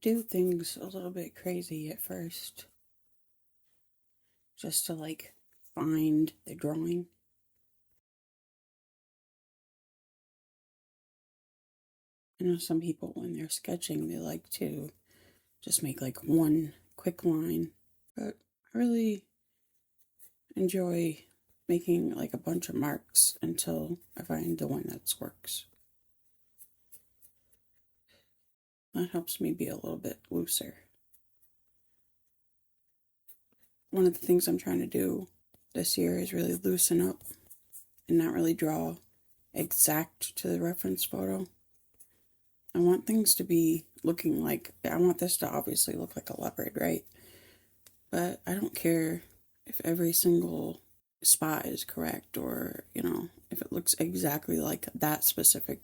do things a little bit crazy at first, just to like find the drawing. I know some people, when they're sketching, they like to just make like one quick line, but I really enjoy making like a bunch of marks until I find the one that works. That helps me be a little bit looser. One of the things I'm trying to do this year is really loosen up and not really draw exact to the reference photo. I want things to be looking like, I want this to obviously look like a leopard, right? But I don't care if every single spot is correct, or, you know, if it looks exactly like that specific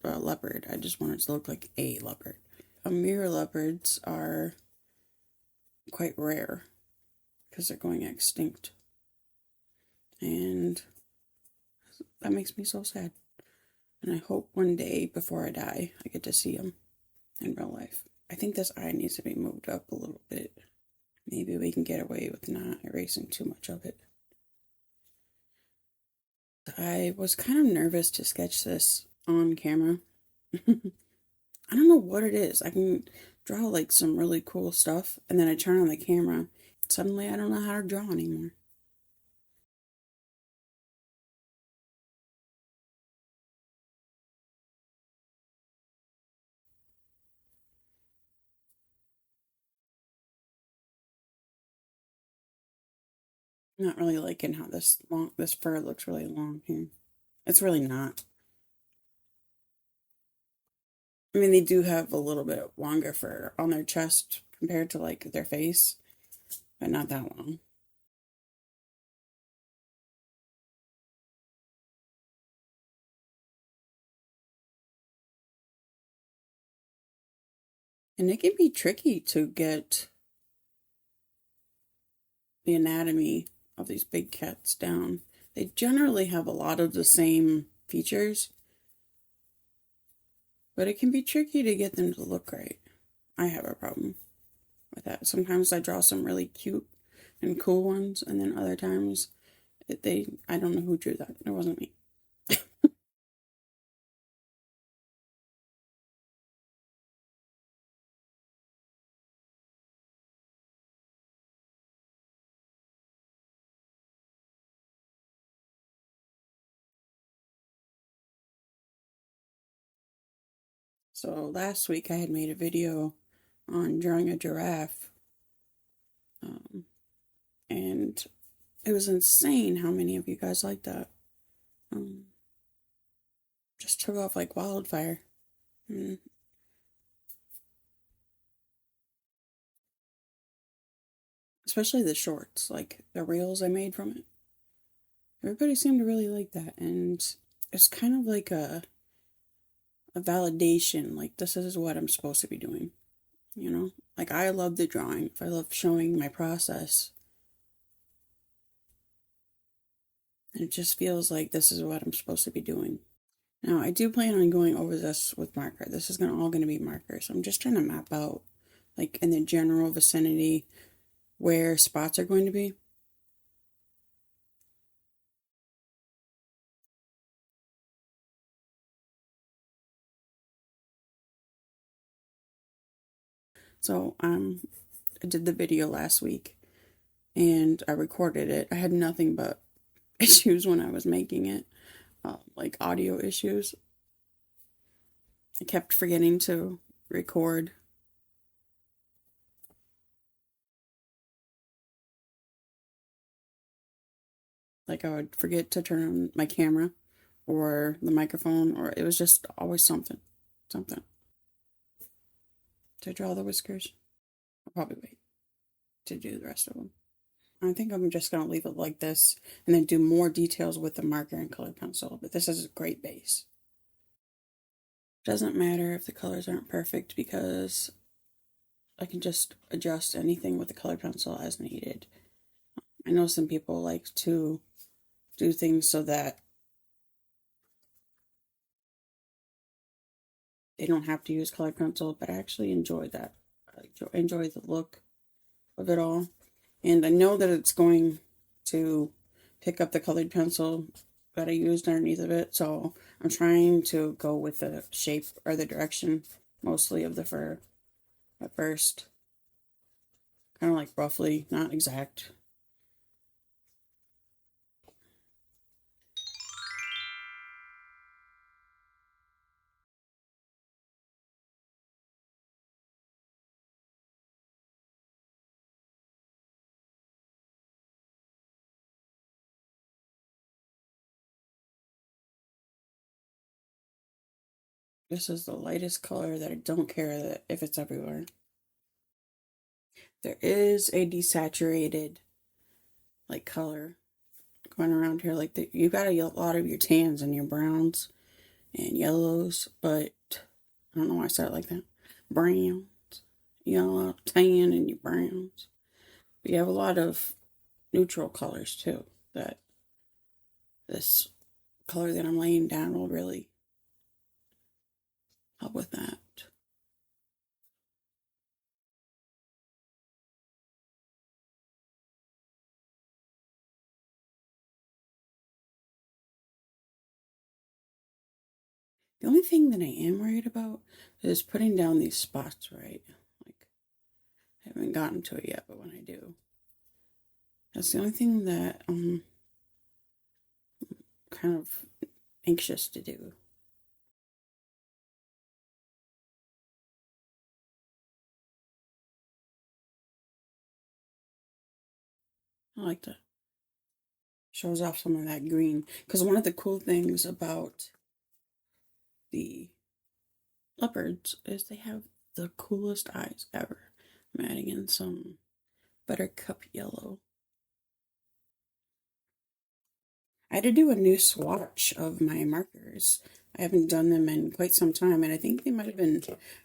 leopard. I just want it to look like a leopard. Amur leopards are quite rare because they're going extinct. And that makes me so sad. And I hope one day before I die, I get to see them in real life. I think this eye needs to be moved up a little bit. Maybe we can get away with not erasing too much of it. I was kind of nervous to sketch this on camera. I don't know what it is. I can draw like some really cool stuff, and then I turn on the camera. Suddenly I don't know how to draw anymore. I'm not really liking how this fur looks really long here. It's really not. I mean, they do have a little bit longer fur on their chest compared to like their face, but not that long. And it can be tricky to get the anatomy of these big cats down. They generally have a lot of the same features, but it can be tricky to get them to look right. I have a problem with that. Sometimes I draw some really cute and cool ones, and then other times I don't know who drew that. It wasn't me. So last week I had made a video on drawing a giraffe, and it was insane how many of you guys liked that. Just took off like wildfire. And especially the shorts, like the reels I made from it. Everybody seemed to really like that, and it's kind of like a validation, like this is what I'm supposed to be doing, you know? Like I love the drawing, I love showing my process. And it just feels like this is what I'm supposed to be doing. Now, I do plan on going over this with marker. This is all going to be marker, so I'm just trying to map out, like in the general vicinity, where spots are going to be. So, I did the video last week, and I recorded it. I had nothing but issues when I was making it, like audio issues. I kept forgetting to record. Like I would forget to turn on my camera or the microphone, or it was just always something. To draw the whiskers, I'll probably wait to do the rest of them. I think I'm just going to leave it like this and then do more details with the marker and colored pencil, but this is a great base. Doesn't matter if the colors aren't perfect because I can just adjust anything with the colored pencil as needed. I know some people like to do things so that they don't have to use colored pencil, but I actually enjoy that. I enjoy the look of it all. And I know that it's going to pick up the colored pencil that I used underneath of it, so I'm trying to go with the shape or the direction mostly of the fur at first. Kind of like roughly, not exact. This is the lightest color that I don't care that if it's everywhere. There is a desaturated like color going around here. Like you got a lot of your tans and your browns and yellows, but I don't know why I said it like that. Browns, yellow, tan, and your browns. But you have a lot of neutral colors too. That this color that I'm laying down will really help with that. The only thing that I am worried about is putting down these spots right. Like, I haven't gotten to it yet, but when I do, that's the only thing that I'm kind of anxious to do. I like to shows off some of that green because one of the cool things about the leopards is they have the coolest eyes ever. I'm adding in some buttercup yellow. I had to do a new swatch of my markers. I haven't done them in quite some time, and I think they might have been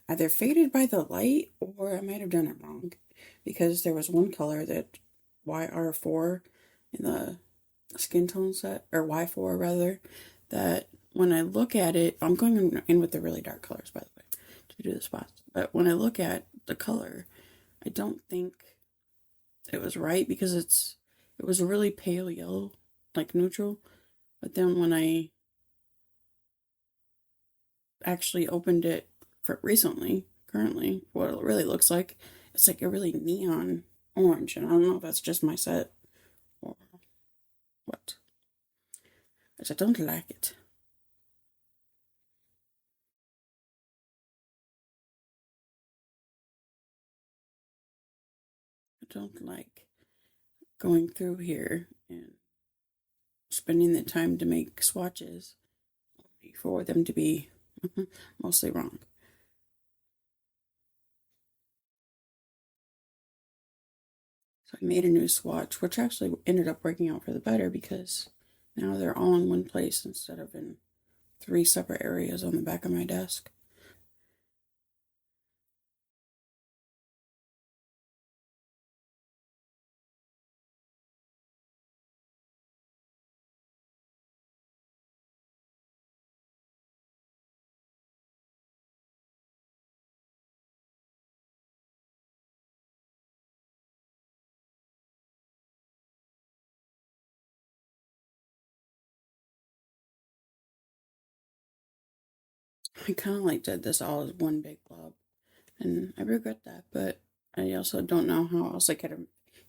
either faded by the light or I might have done it wrong because there was one color that YR4 in the skin tone set, or Y4 rather, that when I look at it, I'm going in with the really dark colors, by the way, to do the spots. But when I look at the color, I don't think it was right because it was a really pale yellow, like neutral. But then when I actually opened it for currently, what it really looks like, it's like a really neon orange. And I don't know if that's just my set or what. But I don't like it. I don't like going through here and spending the time to make swatches for them to be mostly wrong. So I made a new swatch, which actually ended up working out for the better because now they're all in one place instead of in 3 separate areas on the back of my desk. I kind of like did this all as one big blob, and I regret that, but I also don't know how else I could have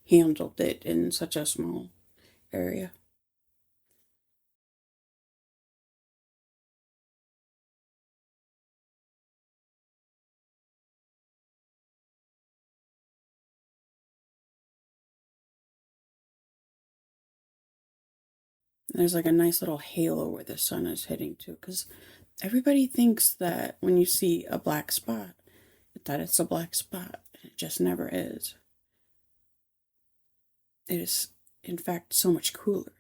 handled it in such a small area. And there's like a nice little halo where the sun is hitting too, because everybody thinks that when you see a black spot, that it's a black spot. It just never is. It is, in fact, so much cooler.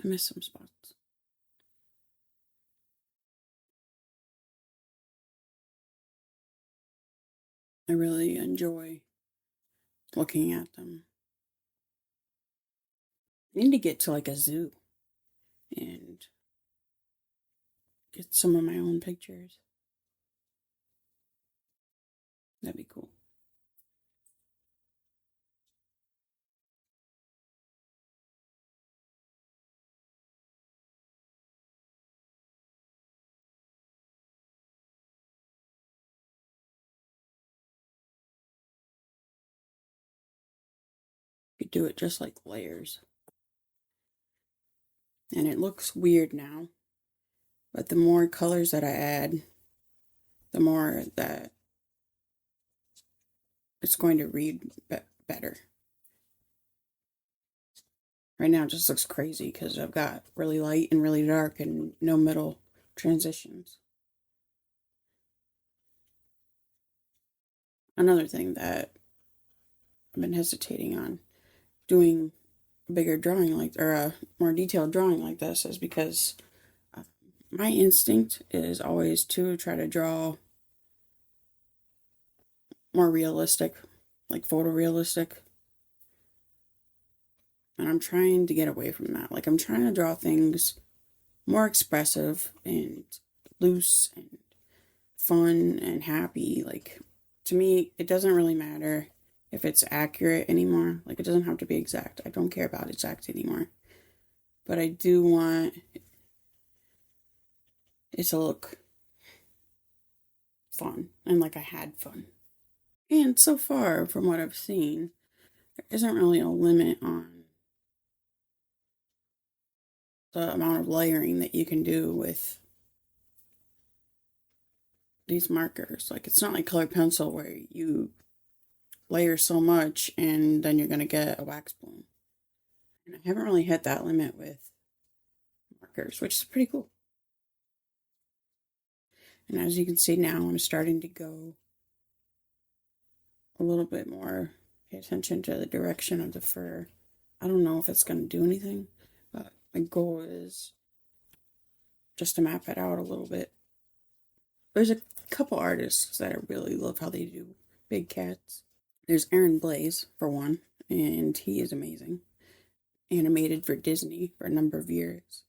I miss some spots. I really enjoy looking at them. I need to get to like a zoo and get some of my own pictures. That'd be cool. You do it just like layers. And it looks weird now, but the more colors that I add, the more that it's going to read better. Right now it just looks crazy because I've got really light and really dark and no middle transitions. Another thing that I've been hesitating on doing a bigger drawing like, or a more detailed drawing like this, is because my instinct is always to try to draw more realistic, like photorealistic. And I'm trying to get away from that. Like, I'm trying to draw things more expressive and loose and fun and happy. Like, to me, it doesn't really matter if it's accurate anymore. Like, it doesn't have to be exact. I don't care about exact anymore. But I do want it to look fun and like I had fun. And so far, from what I've seen, there isn't really a limit on the amount of layering that you can do with these markers. Like, it's not like colored pencil where you layer so much and then you're going to get a wax bloom. And I haven't really hit that limit with markers, which is pretty cool. And as you can see now, I'm starting to go a little bit more, pay attention to the direction of the fur. I don't know if it's going to do anything, but my goal is just to map it out a little bit. There's a couple artists that I really love how they do big cats. There's Aaron Blaise, for one, and he is amazing. Animated for Disney for a number of years.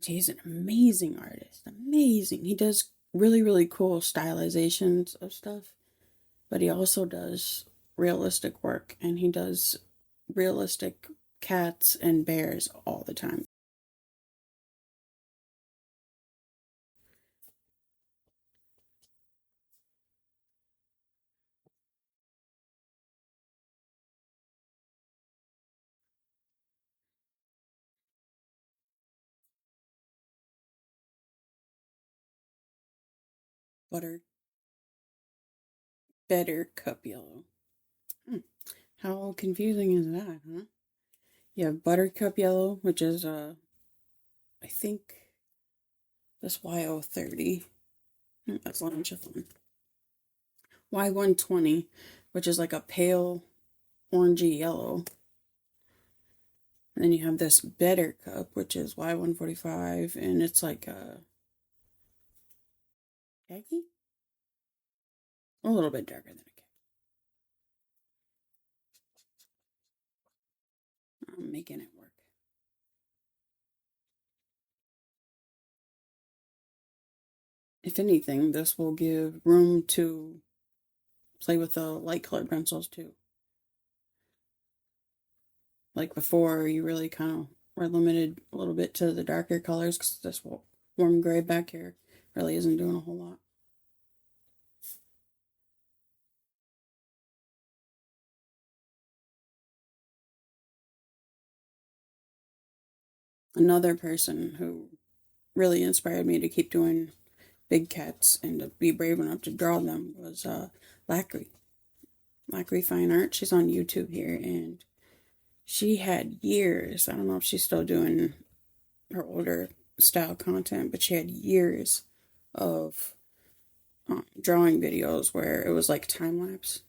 He's an amazing artist. Amazing. He does really, really cool stylizations of stuff, but he also does realistic work, and he does realistic cats and bears all the time. Better cup yellow. How confusing is that, huh? You have buttercup yellow, which is I think this YO30. That's lemon chiffon. Y120, which is like a pale orangey yellow. And then you have this better cup, which is Y145, and it's like a khaki? A little bit darker than a khaki. I'm making it work. If anything, this will give room to play with the light colored pencils too. Like before, you really kind of were limited a little bit to the darker colors because this warm gray back here really isn't doing a whole lot. Another person who really inspired me to keep doing big cats and to be brave enough to draw them was Lackery. Lackery Fine Art. She's on YouTube here, and she had years. I don't know if she's still doing her older style content, but she had years of drawing videos where it was like time lapse.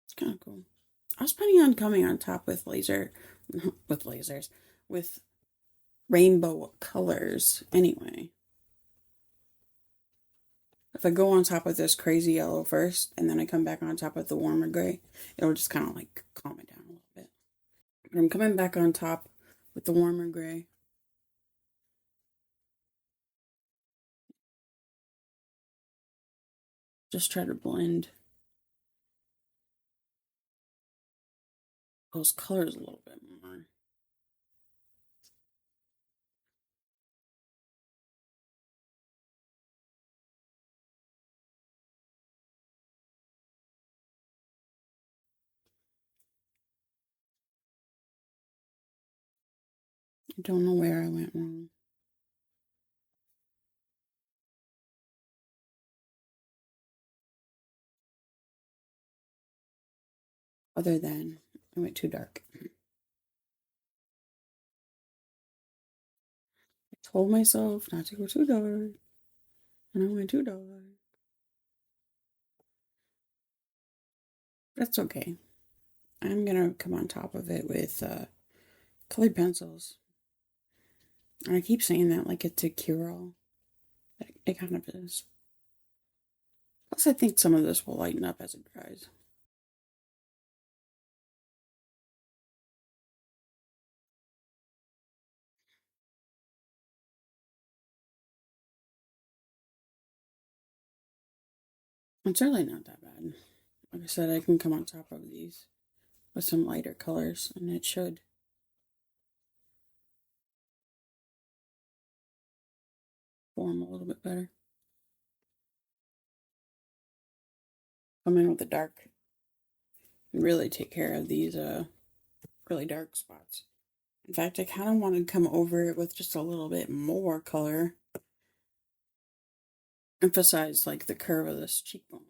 It's kind of cool. I was planning on coming on top with with rainbow colors anyway. If I go on top with this crazy yellow first, and then I come back on top with the warmer gray, it'll just kind of like calm it down a little bit. But I'm coming back on top with the warmer gray. Just try to blend those colors a little bit more. I don't know where I went wrong. Other than I went too dark. I told myself not to go too dark, and I went too dark. That's okay. I'm gonna come on top of it with colored pencils. And I keep saying that like it's a cure-all. It kind of is. Plus, I think some of this will lighten up as it dries. It's really not that bad. Like I said, I can come on top of these with some lighter colors, and it should form a little bit better. Come in with the dark and really take care of these really dark spots. In fact, I kind of want to come over it with just a little bit more color. Emphasize like the curve of this cheekbone.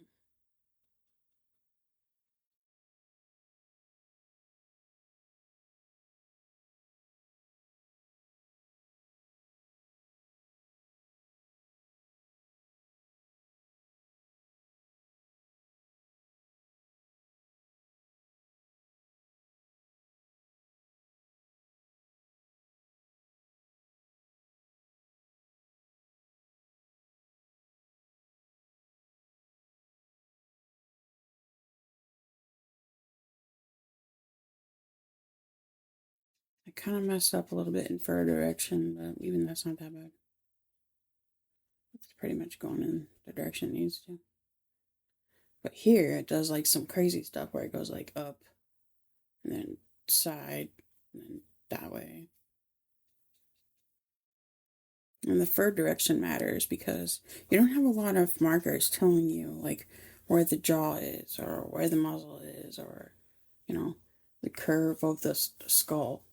I kind of messed up a little bit in fur direction, but even that's not that bad. It's pretty much going in the direction it needs to. But here it does like some crazy stuff where it goes like up and then side and then that way. And the fur direction matters because you don't have a lot of markers telling you like where the jaw is or where the muzzle is or, you know, the curve of the skull.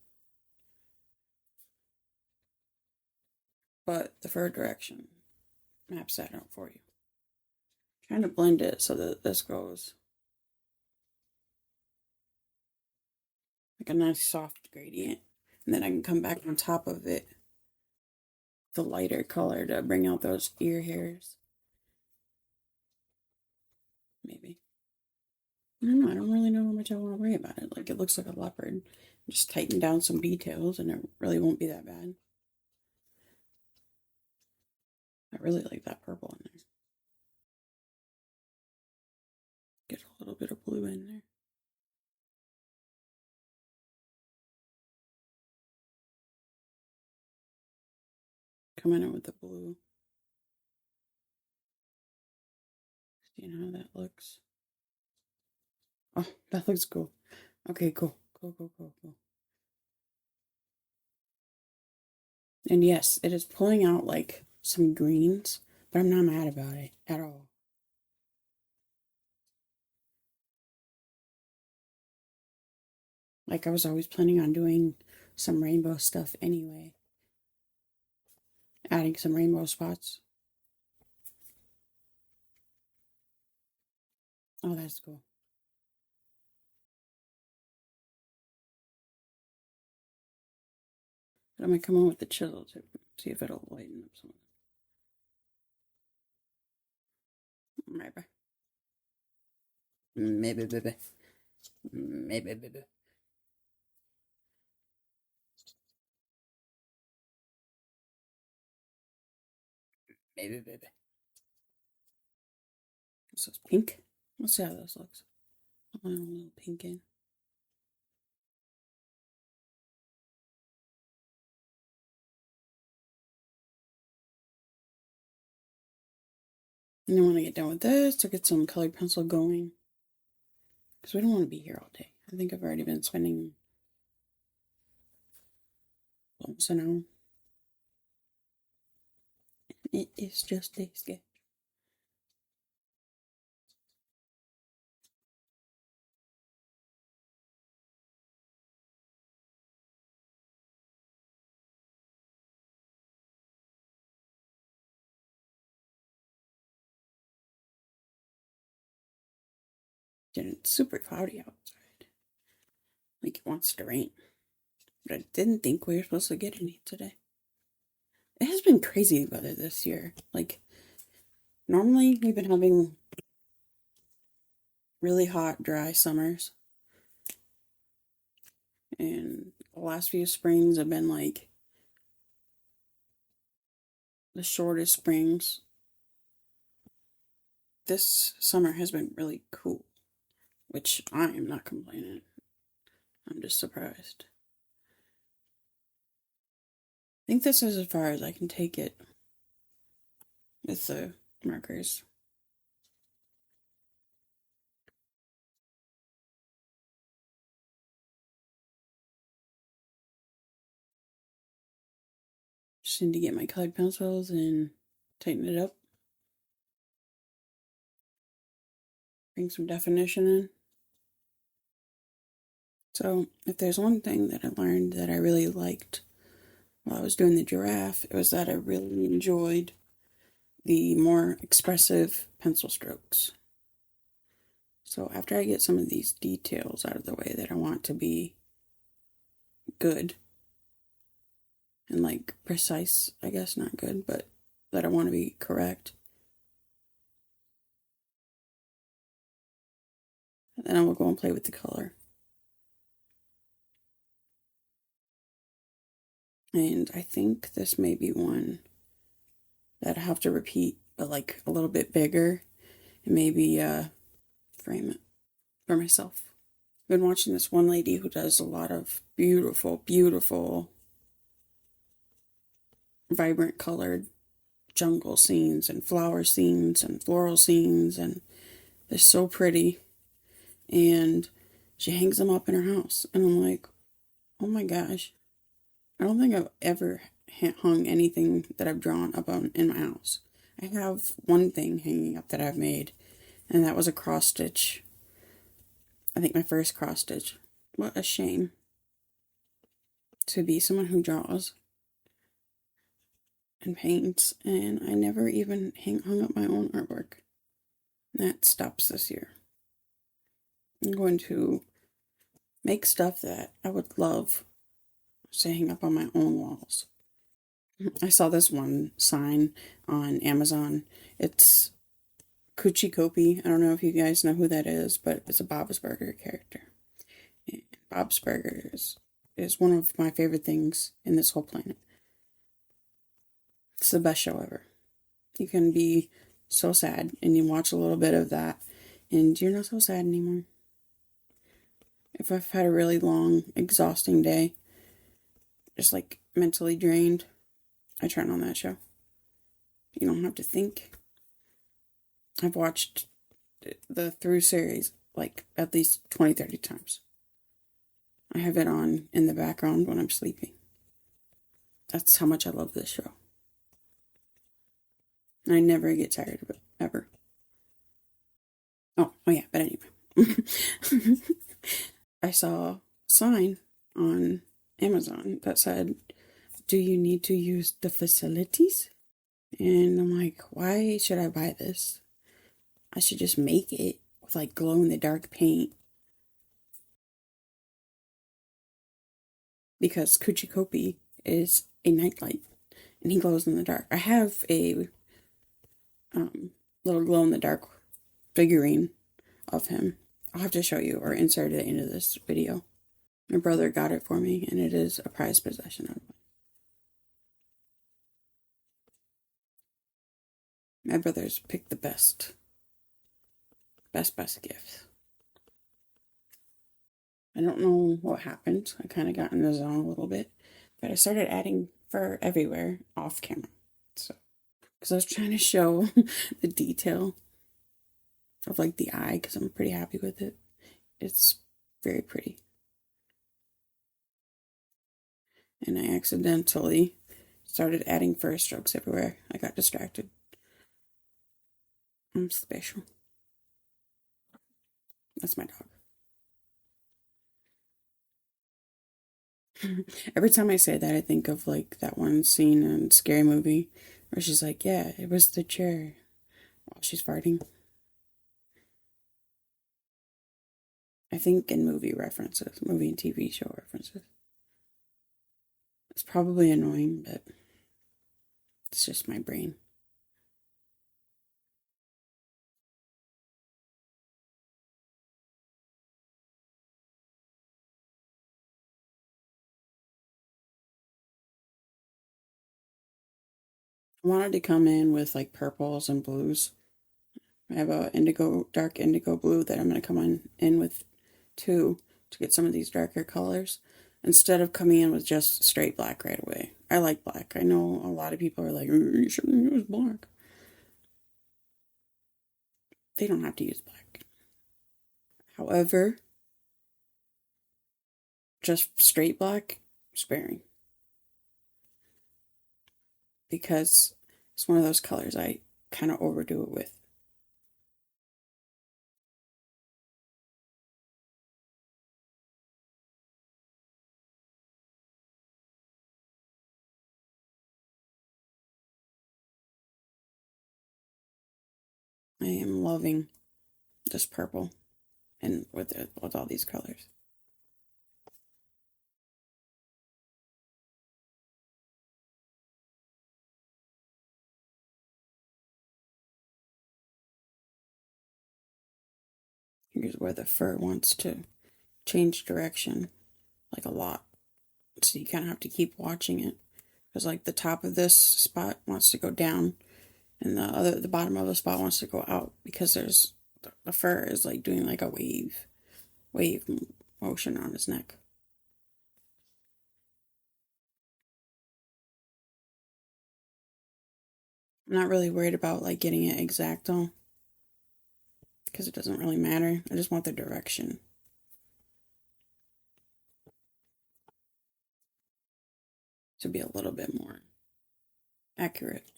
But the fur direction maps that out for you. Trying to blend it so that this goes like a nice soft gradient. And then I can come back on top of it the lighter color to bring out those ear hairs. Maybe. I don't know. I don't really know how much I want to worry about it. Like, it looks like a leopard. Just tighten down some details and it really won't be that bad. I really like that purple in there. Get a little bit of blue in there. Come in with the blue. Seeing how that looks. Oh, that looks cool. Okay, cool. Cool. And yes, it is pulling out like some greens, but I'm not mad about it at all. Like, I was always planning on doing some rainbow stuff anyway. Adding some rainbow spots. Oh, that's cool. But I'm gonna come on with the chisel to see if it'll lighten up some of it. Maybe. Maybe. Maybe. Maybe. This is pink. Let's see how this looks. I'll put a little pink in. And I want to get done with this to get some colored pencil going. Because we don't want to be here all day. I think I've already been spending almost an hour. It is just a sketch. And it's super cloudy outside. Like it wants to rain. But I didn't think we were supposed to get any today. It has been crazy weather this year. Like, normally we've been having really hot, dry summers. And the last few springs have been like the shortest springs. This summer has been really cool, which I am not complaining. I'm just surprised. I think this is as far as I can take it with the markers. Just need to get my colored pencils and tighten it up. Bring some definition in. So, if there's one thing that I learned that I really liked while I was doing the giraffe, it was that I really enjoyed the more expressive pencil strokes. So after I get some of these details out of the way that I want to be good and like precise, I guess not good, but that I want to be correct, then I will go and play with the color. And I think this may be one that I have to repeat, but like a little bit bigger, and maybe frame it for myself. I've been watching this one lady who does a lot of beautiful, beautiful, vibrant colored jungle scenes and flower scenes and floral scenes, and they're so pretty. And she hangs them up in her house, and I'm like, oh my gosh, I don't think I've ever hung anything that I've drawn up in my house. I have one thing hanging up that I've made, and that was a cross stitch. I think my first cross stitch. What a shame to be someone who draws and paints, and I never even hung up my own artwork. That stops this year. I'm going to make stuff that I would love to hang up on my own walls. I saw this one sign on Amazon. It's Coochie Kopi. I don't know if you guys know who that is, but it's a Bob's Burger character. And Bob's Burgers is one of my favorite things in this whole planet. It's the best show ever. You can be so sad and you watch a little bit of that and you're not so sad anymore. If I've had a really long, exhausting day, just like mentally drained, I turn on that show. You don't have to think. I've watched the through series like at least 20-30 times. I have it on in the background when I'm sleeping. That's how much I love this show. I never get tired of it, ever. Oh yeah, but anyway. I saw a sign on Amazon that said, do you need to use the facilities? And I'm like, why should I buy this? I should just make it with like glow-in-the-dark paint. Because Coochie Kopi is a nightlight and he glows in the dark. I have a little glow-in-the-dark figurine of him. I'll have to show you or insert it into this video. My brother got it for me, and it is a prized possession of mine. My brothers picked the best gifts. I don't know what happened. I kind of got in the zone a little bit, but I started adding fur everywhere off camera. So because I was trying to show the detail of like the eye, because I'm pretty happy with it. It's very pretty. And I accidentally started adding fur strokes everywhere. I got distracted. I'm special. That's my dog. Every time I say that, I think of like that one scene in Scary Movie where she's like, yeah, it was the chair while she's farting. I think in movie references, movie and TV show references. It's probably annoying, but it's just my brain. I wanted to come in with like purples and blues. I have a dark indigo blue that I'm going to come in with too to get some of these darker colors instead of coming in with just straight black right away. I like black. I know a lot of people are like, you shouldn't use black. They don't have to use black. However, just straight black, sparing. Because it's one of those colors I kind of overdo it with. I am loving this purple and with all these colors. Here's where the fur wants to change direction, like a lot. So you kind of have to keep watching it. Because like the top of this spot wants to go down and the bottom of the spot wants to go out because there's the fur is like doing like a wave motion on his neck. I'm not really worried about like getting it exacto because it doesn't really matter. I just want the direction to be a little bit more accurate.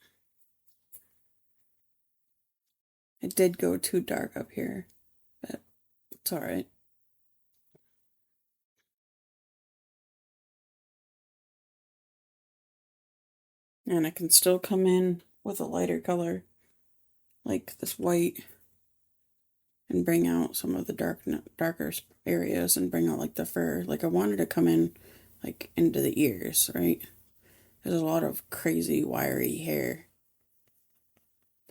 It did go too dark up here, but it's alright. And I can still come in with a lighter color, like this white, and bring out some of the darker areas and bring out like the fur. Like I wanted to come in like into the ears, right? There's a lot of crazy wiry hair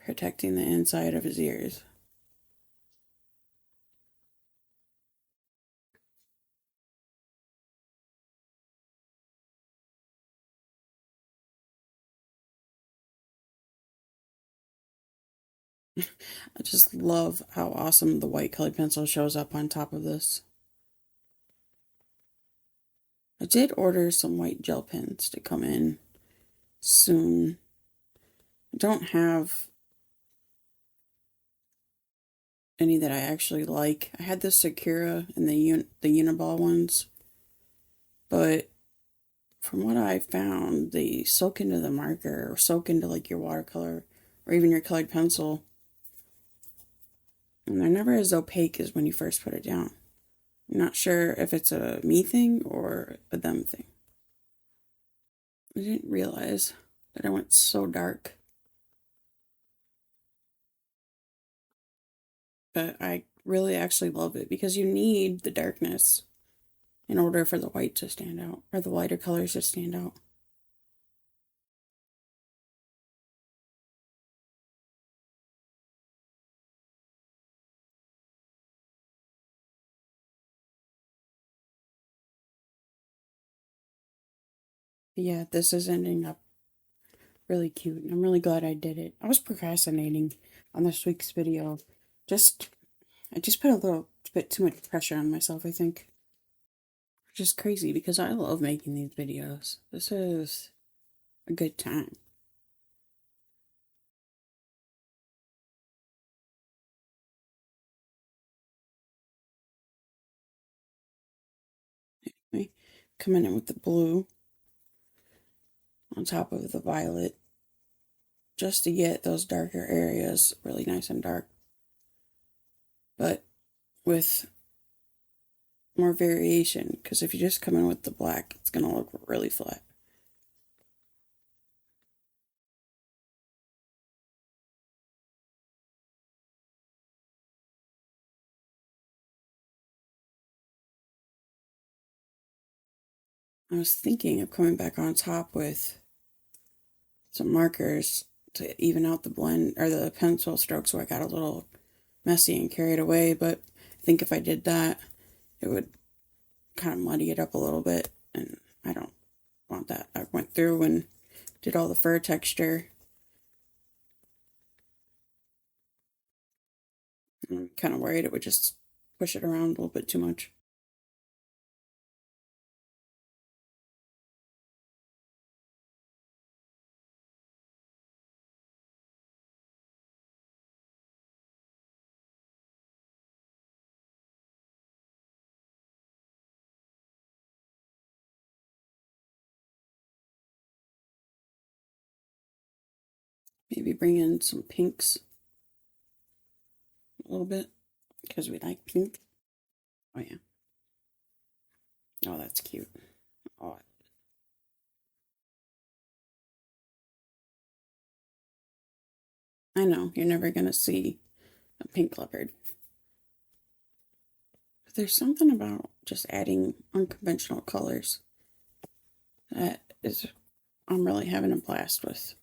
protecting the inside of his ears. I just love how awesome the white colored pencil shows up on top of this. I did order some white gel pens to come in soon. I don't have any that I actually like. I had the Sakura and the Uniball ones, but from what I found, they soak into the marker or soak into like your watercolor or even your colored pencil, and they're never as opaque as when you first put it down. I'm not sure if it's a me thing or a them thing. I didn't realize that I went so dark. But I really actually love it because you need the darkness in order for the white to stand out, or the lighter colors to stand out. But yeah, this is ending up really cute. I'm really glad I did it. I was procrastinating on this week's video. I just put a little bit too much pressure on myself, I think. Which is crazy because I love making these videos. This is a good time. coming in with the blue on top of the violet just to get those darker areas really nice and dark. But with more variation, because if you just come in with the black, it's going to look really flat. I was thinking of coming back on top with some markers to even out the blend or the pencil strokes where I got a little messy and carried away, but I think if I did that, it would kind of muddy it up a little bit, and I don't want that. I went through and did all the fur texture. I'm kind of worried it would just push it around a little bit too much. Maybe bring in some pinks a little bit, because we like pink. Oh, yeah. Oh, that's cute. Oh, I know, you're never going to see a pink leopard. But there's something about just adding unconventional colors that is, I'm really having a blast with.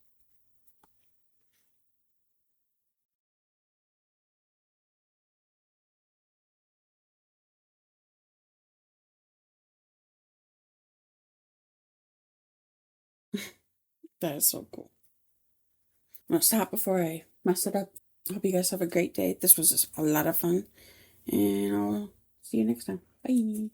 That is so cool. I'm going to stop before I mess it up. I hope you guys have a great day. This was just a lot of fun. And I'll see you next time. Bye.